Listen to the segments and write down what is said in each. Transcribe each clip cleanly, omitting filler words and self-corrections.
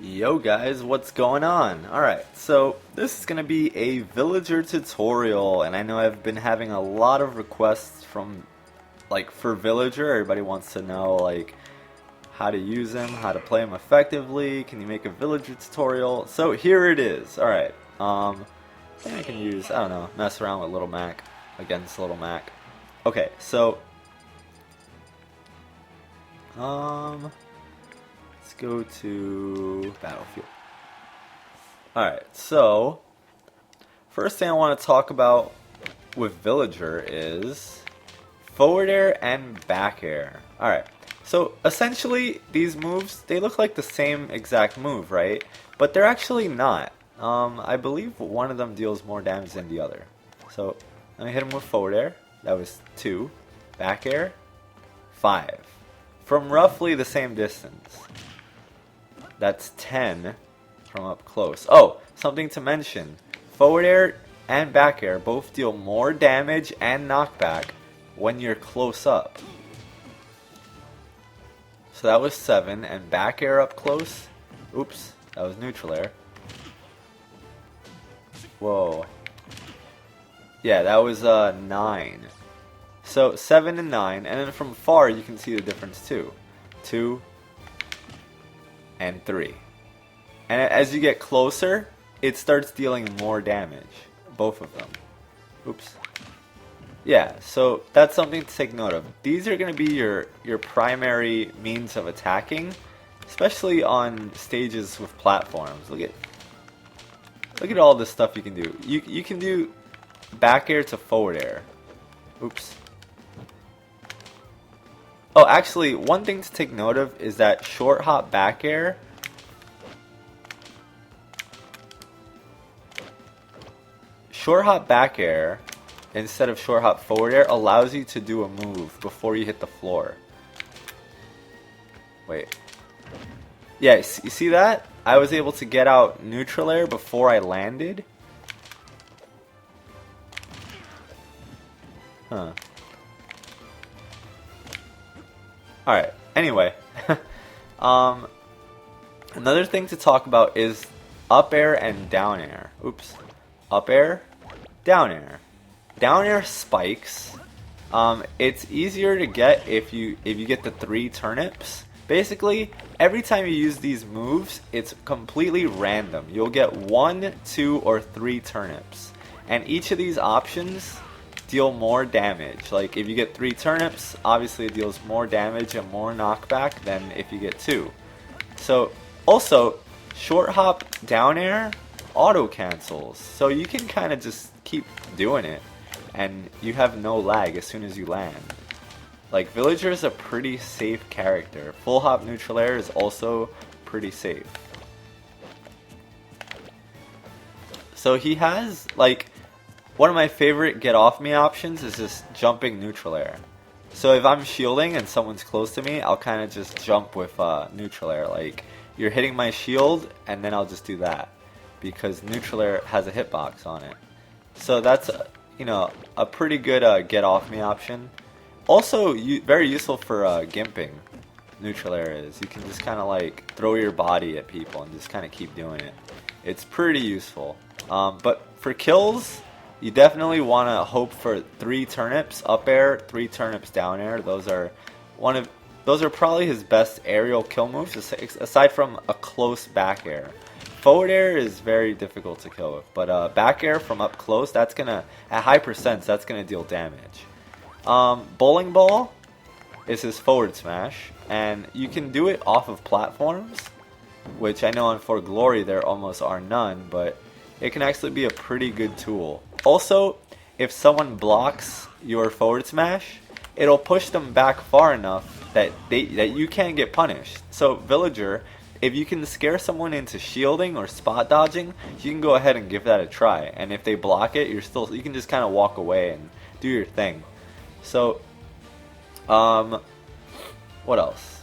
Yo guys, what's going on? Alright, so this is going to be a villager tutorial, and I know I've been having a lot of requests from, for villager. Everybody wants to know, how to use him, how to play him effectively, can you make a villager tutorial? So here it is. Alright, I think I can use, I don't know, mess around with Little Mac against Little Mac. Okay, so, let's go to Battlefield. Alright, so first thing I want to talk about with Villager is forward air and back air. Alright, so essentially these moves, they look like the same exact move, right? But they're actually not. I believe one of them deals more damage than the other. So let me hit him with forward air. That was 2. Back air, 5. From roughly the same distance. That's 10 from up close. Oh, something to mention. Forward air and back air both deal more damage and knockback when you're close up. So that was 7, and back air up close. Oops, that was neutral air. Whoa. Yeah, that was 9. So 7 and 9, and then from far you can see the difference too. 2 and 3. And as you get closer, it starts dealing more damage. Both of them. Oops. Yeah, so that's something to take note of. These are going to be your primary means of attacking, especially on stages with platforms. Look at all this stuff you can do. You can do back air to forward air. Oops. Oh, actually, one thing to take note of is that short hop back air instead of short hop forward air allows you to do a move before you hit the floor. Wait. Yeah, you see that? I was able to get out neutral air before I landed. Huh. Alright, anyway. Another thing to talk about is up air and down air. Oops. Up air, down air. Down air spikes. It's easier to get if you get the 3 turnips. Basically, every time you use these moves, it's completely random. You'll get 1, 2, or 3 turnips. And each of these options deal more damage. Like if you get 3 turnips, obviously it deals more damage and more knockback than if you get 2. So also, short hop down air auto cancels. So you can kind of just keep doing it and you have no lag as soon as you land. Like Villager is a pretty safe character. Full hop neutral air is also pretty safe. So he has one of my favorite get off me options is just jumping neutral air. So if I'm shielding and someone's close to me, I'll kind of just jump with neutral air. Like you're hitting my shield and then I'll just do that because neutral air has a hitbox on it. So that's a pretty good get off me option. Also very useful for gimping. Neutral air is. You can just kind of throw your body at people and just kind of keep doing it. It's pretty useful. But for kills, you definitely want to hope for 3 turnips up air, 3 turnips down air. Those are probably his best aerial kill moves, aside from a close back air. Forward air is very difficult to kill with, but back air from up close, that's gonna at high percents, that's gonna deal damage. Bowling ball is his forward smash, and you can do it off of platforms, which I know on For Glory there almost are none, but it can actually be a pretty good tool. Also, if someone blocks your forward smash, it'll push them back far enough that you can't get punished. So Villager, if you can scare someone into shielding or spot dodging, you can go ahead and give that a try. And if they block it, you can just kind of walk away and do your thing. So, what else?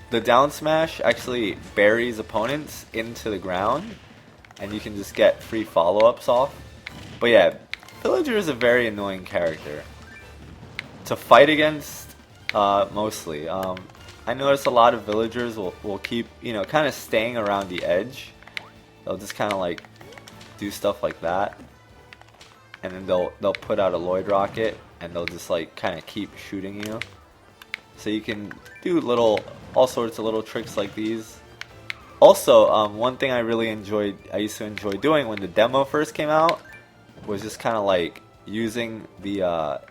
The down smash actually buries opponents into the ground, and you can just get free follow-ups off. But yeah, Villager is a very annoying character to fight against, mostly. I notice a lot of villagers will keep, you know, kind of staying around the edge. They'll just kind of like do stuff like that, and then they'll put out a Lloyd rocket, and they'll just like kind of keep shooting you. So you can do all sorts of little tricks like these. Also, one thing I used to enjoy doing when the demo first came out, was just kind of like using the,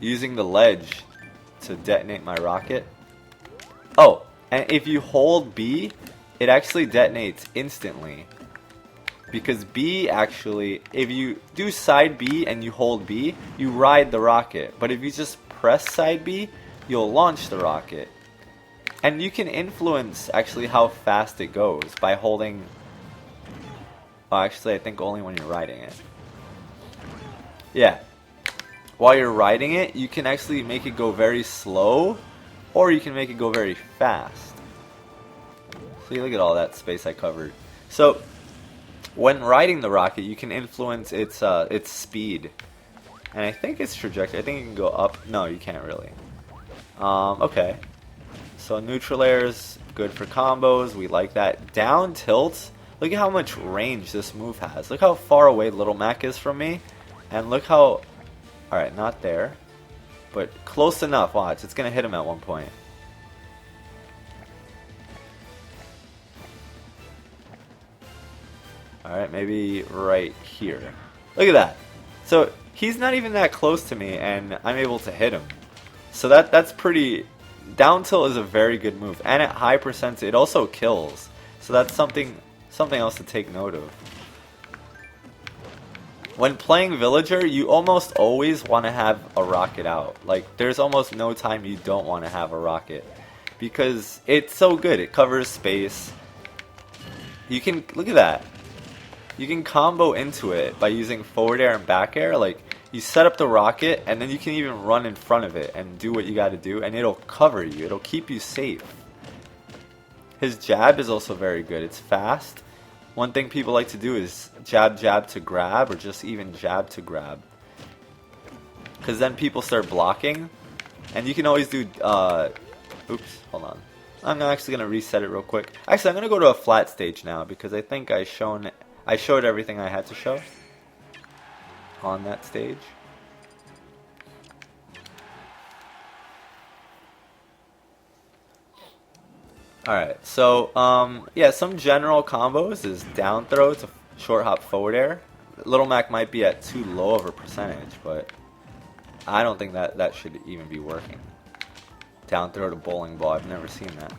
using the ledge to detonate my rocket. Oh, and if you hold B, it actually detonates instantly. Because B actually, if you do side B and you hold B, you ride the rocket. But if you just press side B, you'll launch the rocket. And you can influence actually how fast it goes by holding... Well, actually, I think only when you're riding it. Yeah. While you're riding it, you can actually make it go very slow, or you can make it go very fast. See, look at all that space I covered. So, when riding the rocket, you can influence its speed, and I think its trajectory. I think you can go up. No, you can't really. Okay. So neutral air is good for combos. We like that. Down tilt. Look at how much range this move has. Look how far away Little Mac is from me, and look how. Alright, not there, but close enough. Watch, it's going to hit him at one point. Alright, maybe right here. Look at that. So, he's not even that close to me, and I'm able to hit him. So that's pretty... Down tilt is a very good move, and at high percent, it also kills. So that's something else to take note of. When playing Villager, you almost always want to have a rocket out. Like, there's almost no time you don't want to have a rocket. Because it's so good. It covers space. You can, look at that. You can combo into it by using forward air and back air. Like, you set up the rocket, and then you can even run in front of it and do what you gotta do, and it'll cover you. It'll keep you safe. His jab is also very good. It's fast. One thing people like to do is jab, jab to grab, or just even jab to grab. Because then people start blocking. And you can always do, oops, hold on. I'm actually going to reset it real quick. Actually, I'm going to go to a flat stage now, because I think I showed everything I had to show on that stage. Alright, so, yeah, some general combos is down throw to short hop forward air. Little Mac might be at too low of a percentage, but I don't think that should even be working. Down throw to bowling ball, I've never seen that.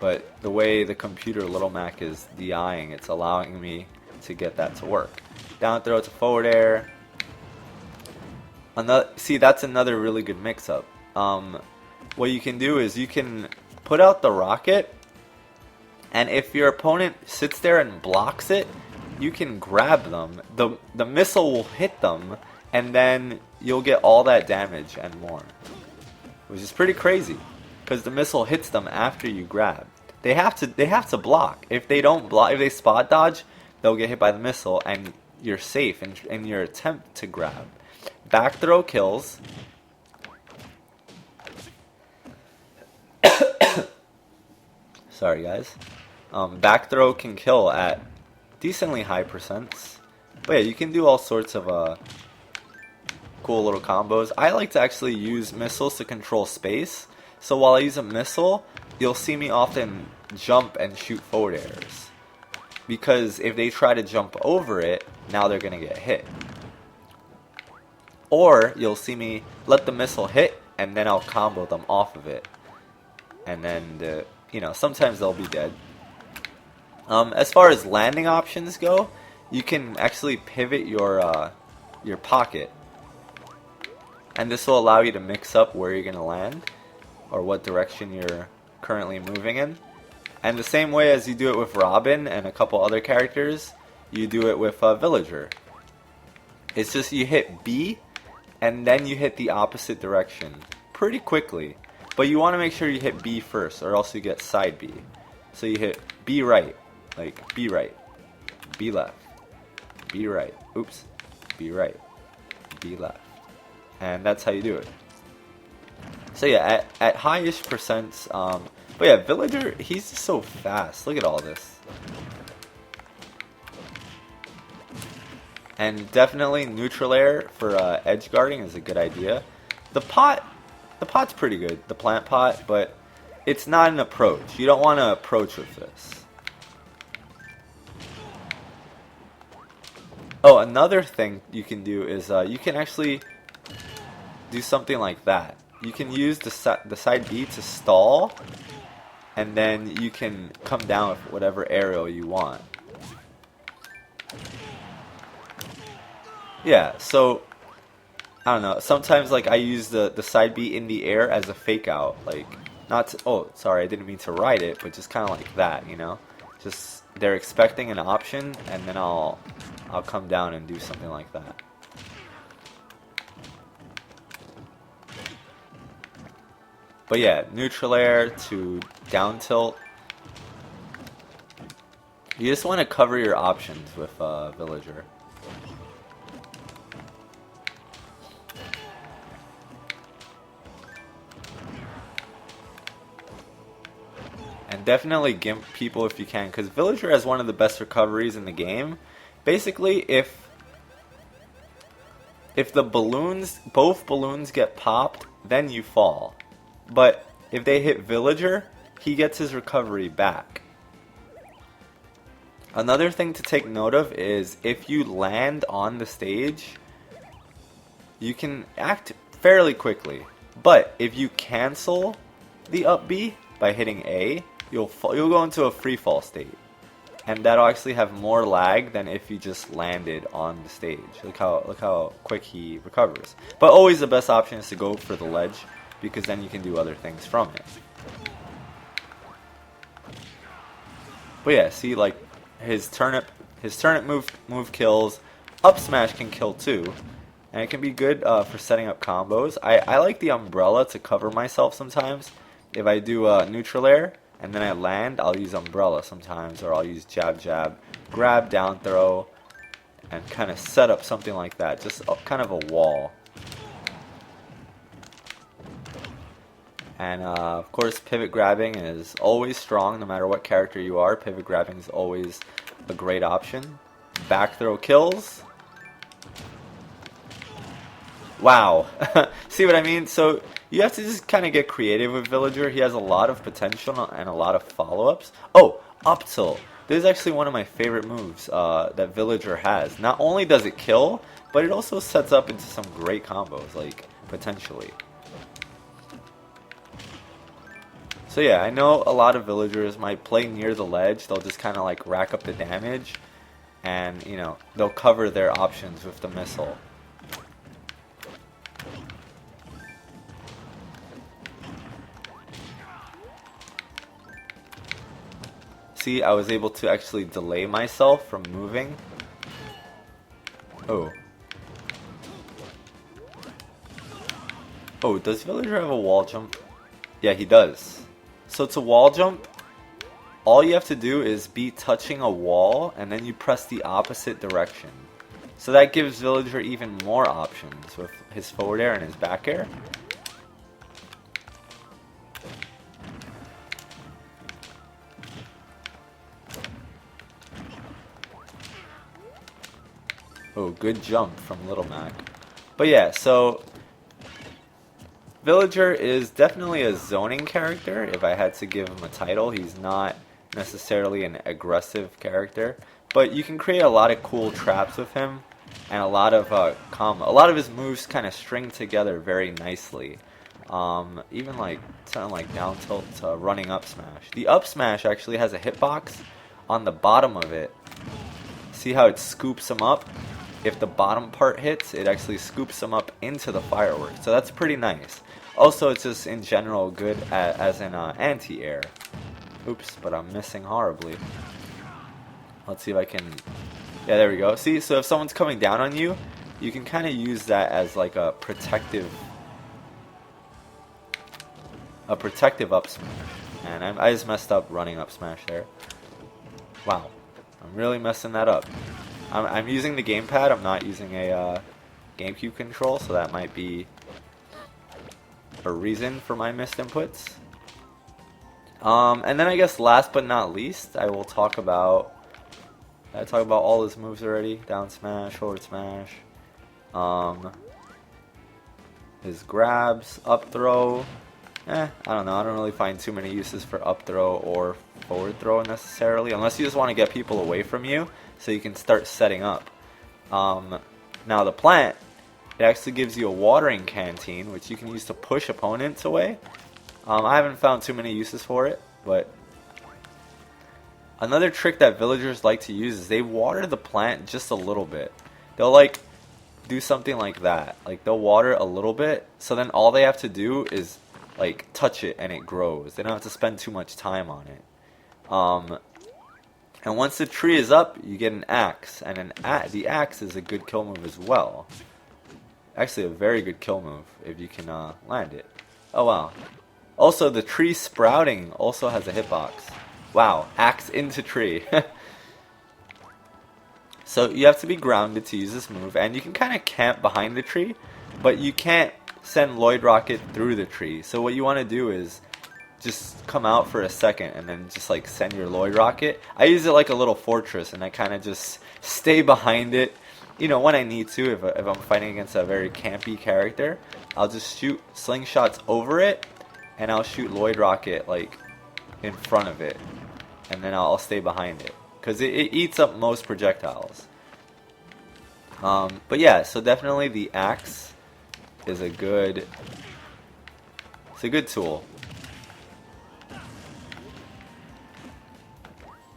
But the way the computer Little Mac is DIing, it's allowing me to get that to work. Down throw to forward air. See, that's another really good mix-up. What you can do is you can put out the rocket, and if your opponent sits there and blocks it, you can grab them. The missile will hit them, and then you'll get all that damage and more, which is pretty crazy, because the missile hits them after you grab. They have to block. If they don't block, if they spot dodge, they'll get hit by the missile, and you're safe in your attempt to grab. Back throw kills. Sorry guys. Back throw can kill at decently high percents. But yeah, you can do all sorts of cool little combos. I like to actually use missiles to control space. So while I use a missile, you'll see me often jump and shoot forward airs. Because if they try to jump over it, now they're going to get hit. Or you'll see me let the missile hit, and then I'll combo them off of it. And then, you know, sometimes they'll be dead. As far as landing options go, you can actually pivot your pocket. And this will allow you to mix up where you're going to land, or what direction you're currently moving in. And the same way as you do it with Robin and a couple other characters, you do it with Villager. It's just you hit B, and then you hit the opposite direction pretty quickly. But you want to make sure you hit B first, or else you get side B. So you hit B right, like B right, B left, B right, oops, B right, B left. And that's how you do it. So yeah, at high-ish percents, but yeah, Villager, he's just so fast. Look at all this. And definitely neutral air for edge guarding is a good idea. The pot's pretty good, the plant pot, but it's not an approach. You don't want to approach with this. Oh, another thing you can do is you can actually do something like that. You can use the side B to stall, and then you can come down with whatever aerial you want. Yeah, so I don't know. Sometimes like I use the side B in the air as a fake out, like not to, oh, sorry, I didn't mean to write it, but just kind of like that, you know? Just they're expecting an option, and then I'll come down and do something like that. But yeah, neutral air to down tilt. You just want to cover your options with Villager. And definitely gimp people if you can, because Villager has one of the best recoveries in the game. Basically, if the both balloons get popped, then you fall. But if they hit Villager, he gets his recovery back. Another thing to take note of is if you land on the stage, you can act fairly quickly. But if you cancel the up B by hitting A, you'll go into a free fall state. And that'll actually have more lag than if you just landed on the stage. Look how quick he recovers. But always the best option is to go for the ledge, because then you can do other things from it. But yeah, see, like his turnip move kills. Up smash can kill too, and it can be good for setting up combos. I like the umbrella to cover myself sometimes. If I do neutral air and then I land, I'll use umbrella sometimes, or I'll use jab jab, grab, down throw, and kind of set up something like that, just kind of a wall. And of course, pivot grabbing is always strong, no matter what character you are. Pivot grabbing is always a great option. Back throw kills. Wow. See what I mean? So you have to just kind of get creative with Villager. He has a lot of potential and a lot of follow-ups. Oh, up tilt. This is actually one of my favorite moves that Villager has. Not only does it kill, but it also sets up into some great combos, like, potentially. So yeah, I know a lot of villagers might play near the ledge. They'll just kind of like rack up the damage, and you know, they'll cover their options with the missile. See, I was able to actually delay myself from moving. Oh. Oh, does Villager have a wall jump? Yeah, he does. So to wall jump, all you have to do is be touching a wall, and then you press the opposite direction. So that gives Villager even more options with his forward air and his back air. Oh, good jump from Little Mac. But yeah, so Villager is definitely a zoning character. If I had to give him a title, he's not necessarily an aggressive character, but you can create a lot of cool traps with him, and a lot of his moves kind of string together very nicely. Even like something like down tilt to running up smash. The up smash actually has a hitbox on the bottom of it. See how it scoops him up? If the bottom part hits, it actually scoops them up into the fireworks. So that's pretty nice. Also, it's just in general good as an anti-air. Oops, but I'm missing horribly. Let's see if I can... Yeah, there we go. See, so if someone's coming down on you, you can kind of use that as like a protective up smash. And I just messed up running up smash there. Wow, I'm really messing that up. I'm using the gamepad. I'm not using a GameCube control, so that might be a reason for my missed inputs. And then I guess last but not least, I will talk about. I talk about all his moves already. Down smash, forward smash. His grabs, up throw. I don't know. I don't really find too many uses for up throw or forward throw necessarily, unless you just want to get people away from you so you can start setting up. Now the plant, it actually gives you a watering canteen, which you can use to push opponents away. I haven't found too many uses for it, but another trick that villagers like to use is they water the plant just a little bit. They'll like do something like that. Like they'll water it a little bit, so then all they have to do is like touch it and it grows. They don't have to spend too much time on it. And once the tree is up, you get an axe, and the axe is a good kill move as well. Actually, a very good kill move if you can land it. Oh wow! Also, the tree sprouting also has a hitbox. Wow, axe into tree. So you have to be grounded to use this move, and you can kind of camp behind the tree, but you can't send Lloyd Rocket through the tree. So what you want to do is just come out for a second and then just like send your Lloyd Rocket. I use it like a little fortress, and I kind of just stay behind it. You know, when I need to, if I'm fighting against a very campy character, I'll just shoot slingshots over it, and I'll shoot Lloyd Rocket like in front of it, and then I'll stay behind it because it eats up most projectiles. But yeah, so definitely the axe is a good tool.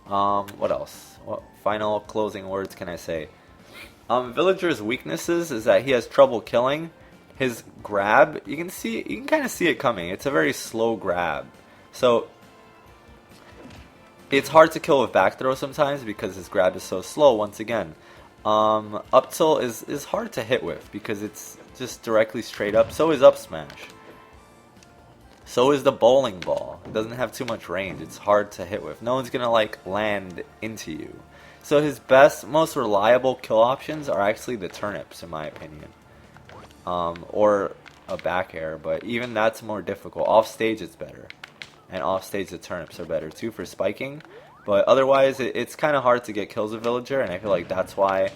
What else? What final closing words can I say? Villager's weaknesses is that he has trouble killing. His grab, you can kind of see it coming. It's a very slow grab. So it's hard to kill with back throw sometimes because his grab is so slow once again. Up tilt is hard to hit with because it's just directly straight up. So is up smash. So is the bowling ball. It doesn't have too much range. It's hard to hit with. No one's gonna like land into you. So his best, most reliable kill options are actually the turnips, in my opinion, or a back air. But even that's more difficult. Off stage it's better, and off stage the turnips are better too for spiking. But otherwise, it's kind of hard to get kills with villager, and I feel like that's why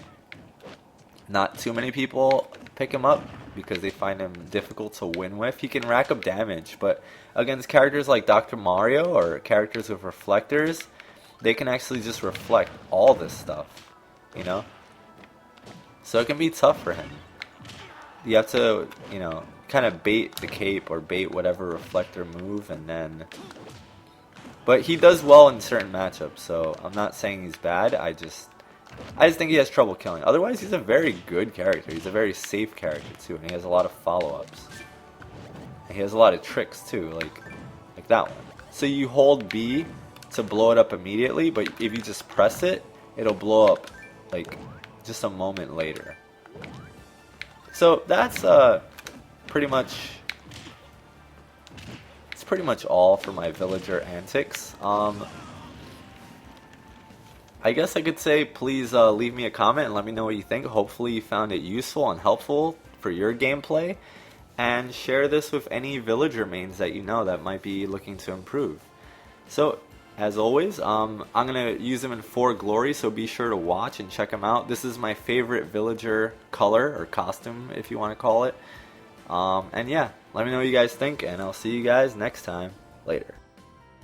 not too many people pick him up, because they find him difficult to win with. He can rack up damage, but against characters like Dr. Mario or characters with reflectors, they can actually just reflect all this stuff, you know? So it can be tough for him. You have to, you know, kind of bait the cape or bait whatever reflector move, and then... But he does well in certain matchups, so I'm not saying he's bad. I just think he has trouble killing. Otherwise, he's a very good character. He's a very safe character, too, and he has a lot of follow-ups. And he has a lot of tricks, too, like that one. So you hold B to blow it up immediately, but if you just press it, it'll blow up, like, just a moment later. So that's pretty much... It's pretty much all for my villager antics. I guess I could say please leave me a comment and let me know what you think. Hopefully you found it useful and helpful for your gameplay. And share this with any villager mains that you know that might be looking to improve. So, as always, I'm going to use them in 4 Glory, so be sure to watch and check them out. This is my favorite villager color, or costume if you want to call it. And yeah, let me know what you guys think, and I'll see you guys next time. Later.